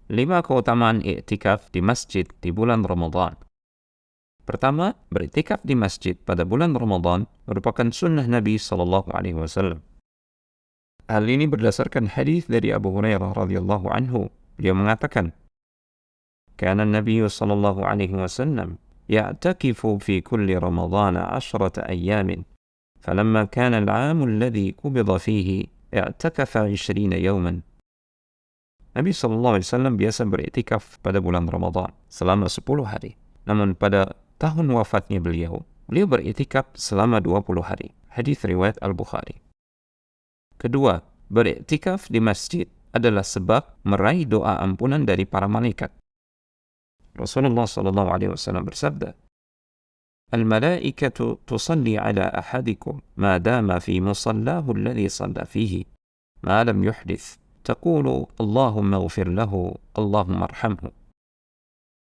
5 keutamaan i'tikaf di masjid di bulan Ramadan. Pertama, beriktikaf di masjid pada bulan Ramadan merupakan sunnah Nabi SAW. Hal ini berdasarkan hadis dari Abu Hurairah radhiyallahu anhu. Dia mengatakan, "Kana Nabi sallallahu alaihi wasallam ya'takifu fi kulli Ramadan 10 ayyamin. Falamma kana al-'am alladhi qubida fihi i'takafa 20 yawman." Nabi sallallahu alaihi wasallam biasa beriktikaf pada bulan Ramadan selama 10 hari. Namun pada tahun wafatnya beliau beriktikaf selama 20 hari. Hadis riwayat Al-Bukhari. Kedua, beriktikaf di masjid adalah sebab meraih doa ampunan dari para malaikat. Rasulullah sallallahu alaihi wasallam bersabda, "Al-malaikatu tusalli ala ahadikum ma dama fi musallahu alladhi shalla fihi, ma lam yuhdits. Taqulu Allahumma ighfir lahu, Allahumma arhamhu."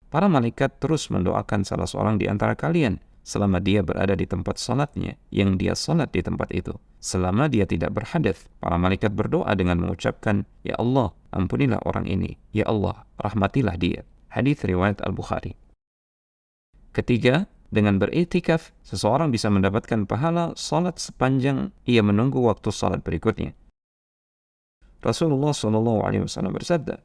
Para malaikat terus mendoakan salah seorang di antara kalian selama dia berada di tempat salatnya yang dia salat di tempat itu. Selama dia tidak berhadath, para malaikat berdoa dengan mengucapkan, "Ya Allah, ampunilah orang ini. Ya Allah, rahmatilah dia." Hadis riwayat Al-Bukhari. Ketiga, dengan beriktikaf, seseorang bisa mendapatkan pahala salat sepanjang ia menunggu waktu salat berikutnya. Rasulullah SAW bersabda,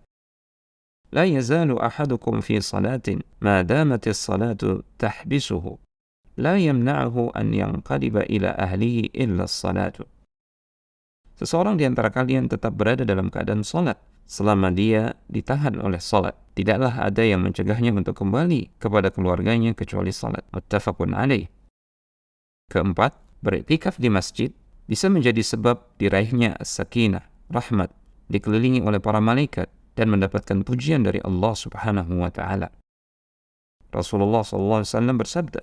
"La yazalu ahadukum fi salatin ma damatis salatu tahbisuhu. La yamna'uhu an yanqaliba ila ahlihi illa as-salatu." Seseorang di antara kalian tetap berada dalam keadaan salat selama dia ditahan oleh salat. Tidaklah ada yang mencegahnya untuk kembali kepada keluarganya kecuali salat. Muttafaqun alaih. Keempat, beriktikaf di masjid bisa menjadi sebab diraihnya as-sakinah, rahmat, dikelilingi oleh para malaikat dan mendapatkan pujian dari Allah Subhanahu wa taala. Rasulullah SAW bersabda,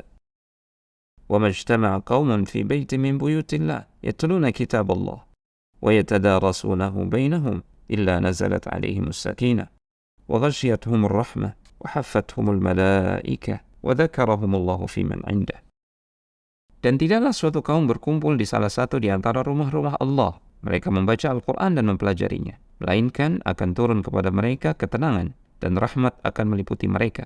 "Wa majtama'a qaumun fi baitin min buyutillah yatluna kitab Allah wa yatadarasunahu bainahum illa nazalat 'alaihim as-sakinah wa ghashiyatuhum ar-rahmah wa haffathum al-malaikah wa dzakarahum Allah fi man 'indah." Dan tidaklah suatu kaum berkumpul di salah satu di antara rumah-rumah Allah. Mereka membaca Al-Quran dan mempelajarinya, melainkan akan turun kepada mereka ketenangan dan rahmat akan meliputi mereka.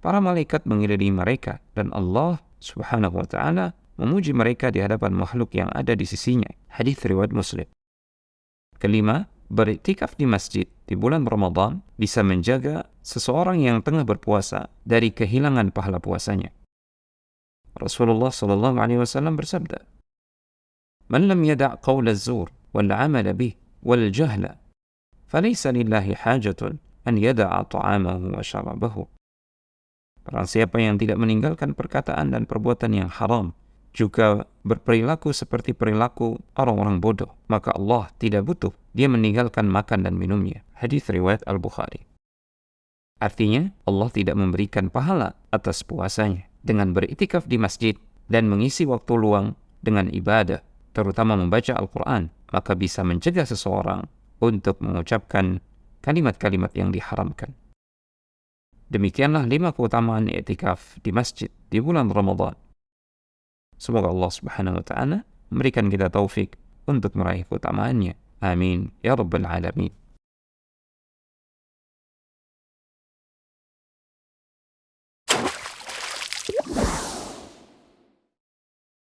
Para malaikat mengelilingi mereka dan Allah Subhanahu wa ta'ala memuji mereka di hadapan makhluk yang ada di sisinya. Hadis riwayat Muslim. Kelima, beriktikaf di masjid di bulan Ramadan bisa menjaga seseorang yang tengah berpuasa dari kehilangan pahala puasanya. Rasulullah sallallahu alaihi wasallam bersabda, "Man lam yada' qawla az-zur wal 'amala bih wal jahla falaysa lillahi hajatun an yada'a ta'amahu wa syarabahu." Barang siapa yang tidak meninggalkan perkataan dan perbuatan yang haram, juga berperilaku seperti perilaku orang-orang bodoh, maka Allah tidak butuh dia meninggalkan makan dan minumnya. Hadis riwayat Al-Bukhari. Artinya, Allah tidak memberikan pahala atas puasanya. Dengan beriktikaf di masjid dan mengisi waktu luang dengan ibadah, terutama membaca Al-Quran, maka bisa mencegah seseorang untuk mengucapkan kalimat-kalimat yang diharamkan. Demikianlah 5 keutamaan i'tikaf di masjid di bulan Ramadan. Semoga Allah Subhanahu wa ta'ala memberikan kita taufik untuk meraih keutamaannya. Amin ya rabbal alamin.